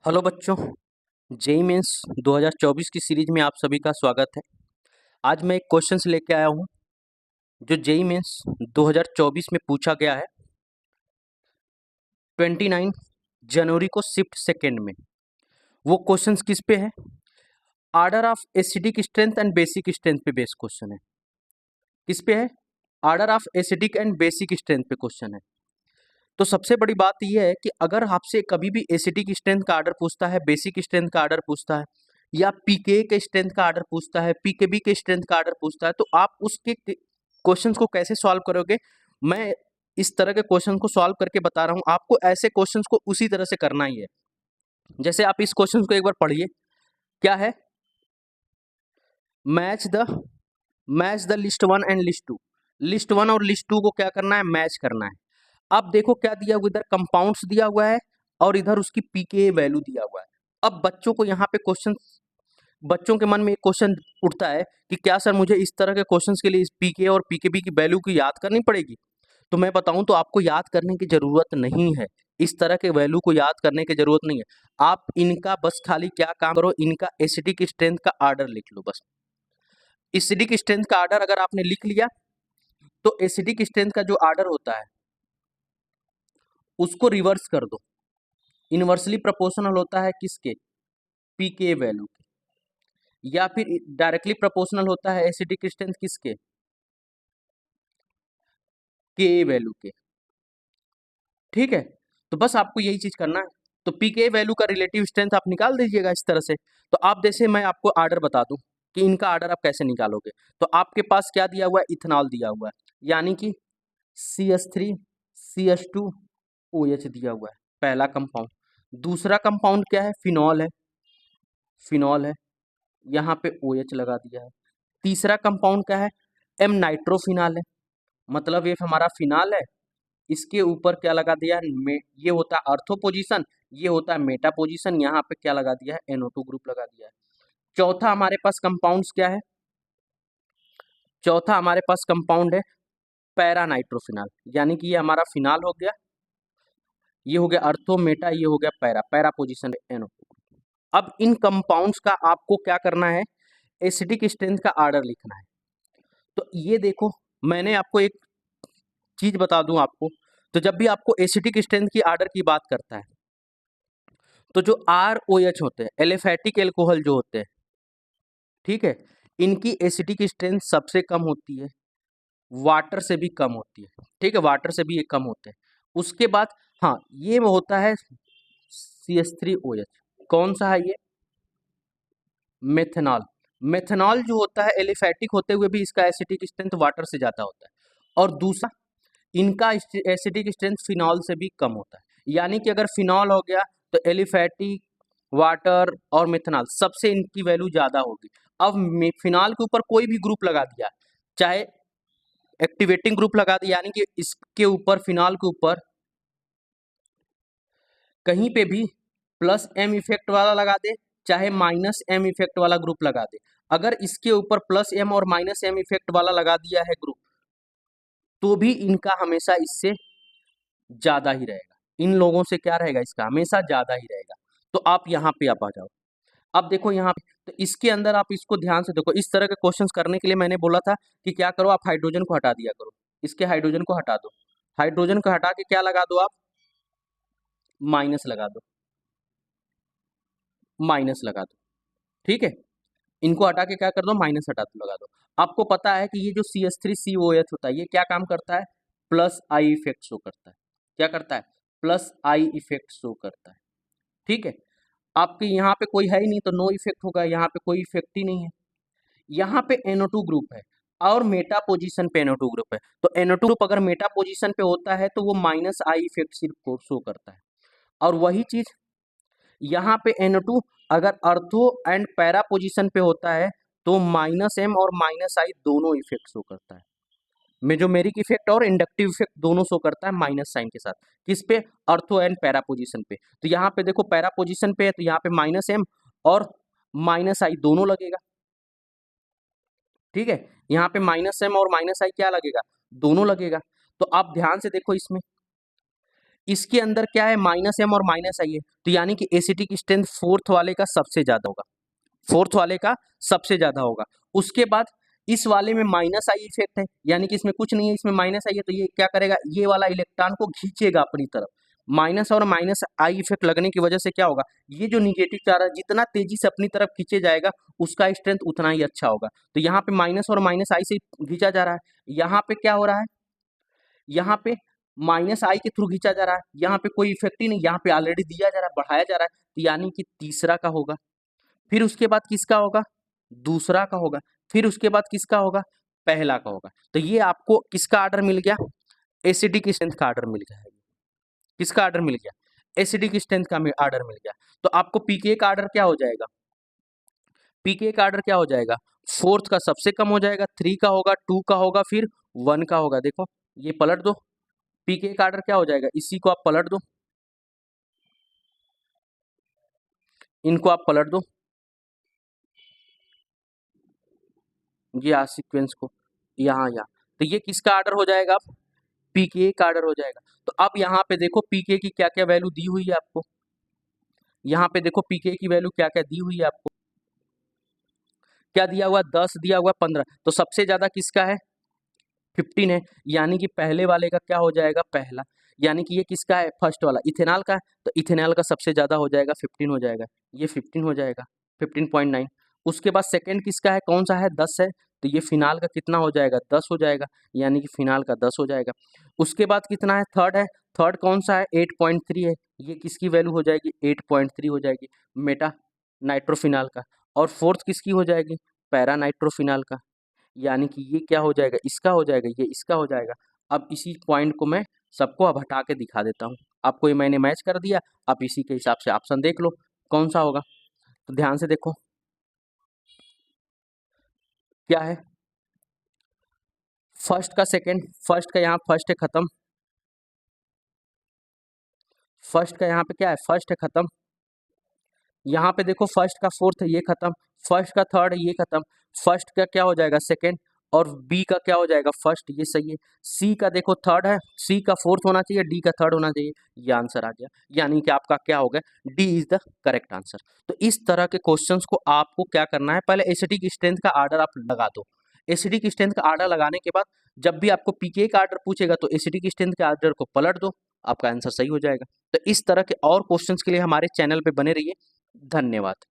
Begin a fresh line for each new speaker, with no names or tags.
Hello बच्चों, JEE mains 2024 की series में आप सभी का स्वागत है। आज मैं एक क्वेश्चंस लेके आया हूँ जो जेईई मेंस 2024 में पूछा गया है 29 जनवरी को शिफ्ट सेकेंड में। वो क्वेश्चंस किस पे है? Order of acidic strength and basic strength पे बेस्ड क्वेश्चन है। किस पे है? Order of acidic and basic strength पे क्वेश्चन है। तो सबसे बड़ी बात यह है कि अगर आपसे कभी भी एसिडिक स्ट्रेंथ का आर्डर पूछता है, बेसिक स्ट्रेंथ का आर्डर पूछता है, या पीके के स्ट्रेंथ का आर्डर पूछता है, पीकेबी के स्ट्रेंथ का आर्डर पूछता है, तो आप उसके क्वेश्चंस को कैसे सॉल्व करोगे? मैं इस तरह के क्वेश्चन को सॉल्व करके बता रहा हूँ। आपको ऐसे क्वेश्चंस को उसी तरह से करना ही है। जैसे आप इस क्वेश्चन को एक बार पढ़िए। क्या है? Match the list one and list two. List one और लिस्ट टू को क्या करना है? मैच करना है। अब देखो क्या दिया हुआ, इधर कंपाउंड्स दिया हुआ है और इधर उसकी पीके वैल्यू दिया हुआ है। अब बच्चों को यहाँ पे क्वेश्चन, बच्चों के मन में एक क्वेश्चन उठता है कि क्या सर मुझे इस तरह के क्वेश्चंस के लिए इस पीके और पीकेबी की वैल्यू की याद करनी पड़ेगी? तो मैं बताऊं तो आपको याद करने की जरूरत नहीं है। इस तरह के वैल्यू को याद करने की जरूरत नहीं है। आप इनका बस खाली क्या काम करो, इनका एसिडिक स्ट्रेंथ का आर्डर लिख लो बस। एसिडिक स्ट्रेंथ का आर्डर अगर आपने लिख लिया तो एसिडिक स्ट्रेंथ का जो आर्डर होता है उसको रिवर्स कर दो। इनवर्सली प्रोपोर्शनल होता है किसके? पीके वैल्यू के। या फिर डायरेक्टली प्रोपोर्शनल होता है एसिडिक स्ट्रेंथ किसके? के वैल्यू के। ठीक है, तो बस आपको यही चीज करना है। तो पीके वैल्यू का रिलेटिव स्ट्रेंथ आप निकाल दीजिएगा इस तरह से। तो आप जैसे मैं आपको आर्डर बता दूं कि इनका आर्डर आप कैसे निकालोगे। तो आपके पास क्या दिया हुआ है? इथेनॉल दिया हुआ है, यानी कि CH3CH2OH दिया हुआ है, पहला कंपाउंड। दूसरा कंपाउंड क्या है? फिनॉल है, फिनॉल है, यहाँ पे OH लगा दिया है। तीसरा कंपाउंड क्या है? एम नाइट्रोफिनॉल है, मतलब ये हमारा फिनॉल है, इसके ऊपर क्या लगा दिया है? ये होता है अर्थो पोजीशन, ये होता है मेटा पोजीशन, यहाँ पे क्या लगा दिया है? NO2 ग्रुप लगा दिया है। चौथा हमारे पास कंपाउंड्स क्या है? चौथा हमारे पास कंपाउंड है पैरा नाइट्रोफिनॉल, यानी कि ये हमारा फिनॉल हो गया, ये हो गया अर्थो, मेटा, ये हो गया पैरा, पैरा पोजीशन NO2। अब इन कंपाउंड्स का आपको क्या करना है? एसिडिक स्ट्रेंथ का आर्डर लिखना है। तो ये देखो, मैंने आपको एक चीज बता दूं आपको, तो जब भी आपको एसिडिक स्ट्रेंथ की आर्डर की बात करता है तो जो ROH होते हैं, एलिफैटिक एल्कोहल जो होते हैं, ठीक है, इनकी एसिडिक स्ट्रेंथ सबसे कम होती है, वाटर से भी कम होती है। ठीक है, वाटर से भी ये कम होते हैं। उसके बाद हाँ, ये वो होता है CH3OH। कौन सा है ये? मेथनॉल। मेथनॉल जो होता है एलिफैटिक होते हुए भी इसका एसिडिक स्ट्रेंथ वाटर से ज़्यादा होता है। और दूसरा, इनका एसिडिक स्ट्रेंथ फिनॉल से भी कम होता है। यानी कि अगर फिनॉल हो गया तो एलिफैटिक, वाटर और मेथनॉल सबसे इनकी वैल्यू ज़्यादा होगी। अब फिनॉल के ऊपर कोई भी ग्रुप लगा दिया, चाहे एक्टिवेटिंग ग्रुप लगा दिया, यानी कि इसके ऊपर, फिनॉल के ऊपर कहीं पे भी +M इफेक्ट वाला लगा दे, चाहे -M इफेक्ट वाला ग्रुप लगा दे, अगर इसके ऊपर +M और -M इफेक्ट वाला लगा दिया है ग्रुप, तो भी इनका हमेशा इससे ज्यादा ही रहेगा। इन लोगों से क्या रहेगा? इसका हमेशा ज्यादा ही रहेगा। तो आप यहाँ पे आप आ जाओ। अब देखो यहाँ पे, तो इसके अंदर आप इसको ध्यान से देखो। इस तरह के क्वेश्चंस करने के लिए मैंने बोला था कि क्या करो, आप हाइड्रोजन को हटा दिया करो, इसके हाइड्रोजन को हटा दो। हाइड्रोजन को हटा के क्या लगा दो? आप माइनस लगा दो, माइनस लगा दो। ठीक है, इनको हटा के क्या कर दो? माइनस हटा दो, लगा दो। आपको पता है कि ये जो CH3COH होता है, ये क्या काम करता है? +I इफेक्ट शो करता है। क्या करता है? +I इफेक्ट शो करता है। ठीक है, आपके यहाँ पे कोई है ही नहीं तो नो इफेक्ट होगा, यहाँ पे कोई इफेक्ट ही नहीं है। यहाँ पे NO2 ग्रुप है और मेटा पोजीशन पे NO2 ग्रुप है। तो NO2 ग्रुप अगर मेटा पोजीशन पे होता है तो वो -I इफेक्ट सिर्फ शो करता है। और वही चीज यहाँ पे NO2 अगर अर्थो एंड पैरा पोजीशन पे होता है तो -M और -I दोनों इफेक्ट शो करता है। मेजोमेरिक इफेक्ट और इंडक्टिव इफेक्ट दोनों शो करता है माइनस साइन के साथ। किस पे? अर्थो एंड पैरा पोजीशन पे। तो यहाँ पे देखो पैरा पोजीशन पे है तो यहाँ पे -M और -I दोनों लगेगा। ठीक है, यहाँ पे -M और -I क्या लगेगा? दोनों लगेगा। तो आप ध्यान से देखो इसमें, इसके अंदर क्या है, माइनस एम और माइनस आई है, तो यानी कि एसिटिक स्ट्रेंथ फोर्थ वाले का सबसे ज्यादा होगा, फोर्थ वाले का सबसे ज्यादा होगा। उसके बाद इस वाले में माइनस आई इफेक्ट है, यानी कि इसमें कुछ नहीं है, इसमें माइनस आई है, तो ये क्या करेगा, ये वाला इलेक्ट्रॉन को खींचेगा अपनी तरफ। माइनस और माइनस आई इफेक्ट लगने की वजह से क्या होगा, ये जो निगेटिव चार्ज है जितना तेजी से अपनी तरफ खींचे जाएगा उसका स्ट्रेंथ उतना ही अच्छा होगा। तो यहाँ पे माइनस और माइनस आई से खींचा जा रहा है, यहाँ पे क्या हो रहा है, यहाँ पे माइनस आई के थ्रू खींचा जा रहा है, यहाँ पे कोई इफेक्ट ही नहीं, यहाँ पे ऑलरेडी दिया जा रहा है, बढ़ाया जा रहा है, तो यानी कि तीसरा का होगा। फिर उसके बाद किसका होगा, दूसरा का होगा। फिर उसके बाद किसका होगा, पहला का होगा। तो ये आपको किसका आर्डर मिल गया, एसिडिक स्ट्रेंथ का आर्डर मिल गया है। किसका आर्डर मिल गया, एसिडिक स्ट्रेंथ का आर्डर मिल गया। तो आपको पीके का आर्डर क्या हो जाएगा, पीके का आर्डर क्या हो जाएगा, फोर्थ का सबसे कम हो जाएगा, 3 का होगा, 2 का होगा, फिर 1 का होगा। देखो ये पलट दो, पीके का आर्डर क्या हो जाएगा, इसी को आप पलट दो, इनको आप पलट दो, ये सीक्वेंस को यहाँ तो ये किसका आर्डर हो जाएगा, अब पीके का आर्डर हो जाएगा। तो अब यहाँ पे देखो पीके की क्या क्या वैल्यू दी हुई है आपको, यहाँ पे देखो पीके की वैल्यू क्या क्या दी हुई है आपको, क्या दिया हुआ, 10 दिया हुआ, 15, तो सबसे ज्यादा किसका है, 15 है, यानी कि पहले वाले का क्या हो जाएगा, पहला, यानी कि ये किसका है, फर्स्ट वाला इथेनॉल का है, तो इथेनॉल का सबसे ज्यादा हो जाएगा, 15 हो जाएगा, ये 15 हो जाएगा, 15.9। उसके बाद सेकंड किसका है, कौन सा है, 10 है, तो ये फिनाल का कितना हो जाएगा, 10 हो जाएगा, यानी कि फिनाल का 10 हो जाएगा। उसके बाद कितना है, थर्ड है, थर्ड कौन सा है, 8.3 है, ये किसकी वैल्यू हो जाएगी, 8.3 हो जाएगी, मेटा नाइट्रोफिनाल का। और फोर्थ किसकी हो जाएगी, पैरा नाइट्रोफिनाल का, यानी कि ये क्या हो जाएगा, इसका हो जाएगा, ये इसका हो जाएगा। अब इसी पॉइंट को मैं सबको अब हटा के दिखा देता हूँ, आपको ये मैंने मैच कर दिया, आप इसी के हिसाब से ऑप्शन देख लो कौन सा होगा। तो ध्यान से देखो क्या है, फर्स्ट का सेकंड, फर्स्ट का यहाँ फर्स्ट है खत्म, फर्स्ट का यहाँ पे क्या है, फर्स्ट है खत्म, यहाँ पे देखो फर्स्ट का फोर्थ है ये खत्म, फर्स्ट का थर्ड है ये खत्म, फर्स्ट का क्या हो जाएगा, सेकंड, और बी का क्या हो जाएगा, फर्स्ट, ये सही है। सी का देखो थर्ड है, सी का फोर्थ होना चाहिए, डी का थर्ड होना चाहिए, ये आंसर आ गया, यानी कि आपका क्या हो गया, D is the correct answer. तो इस तरह के क्वेश्चंस को आपको क्या करना है, पहले एसिडिक स्ट्रेंथ का आर्डर आप लगा दो, एसिडिक स्ट्रेंथ का आर्डर लगाने के बाद जब भी आपको पीके का आर्डर पूछेगा तो एसिडिक स्ट्रेंथ के आर्डर को पलट दो, आपका आंसर सही हो जाएगा। तो इस तरह के और क्वेश्चंस के लिए हमारे चैनल पे बने रहिए, धन्यवाद।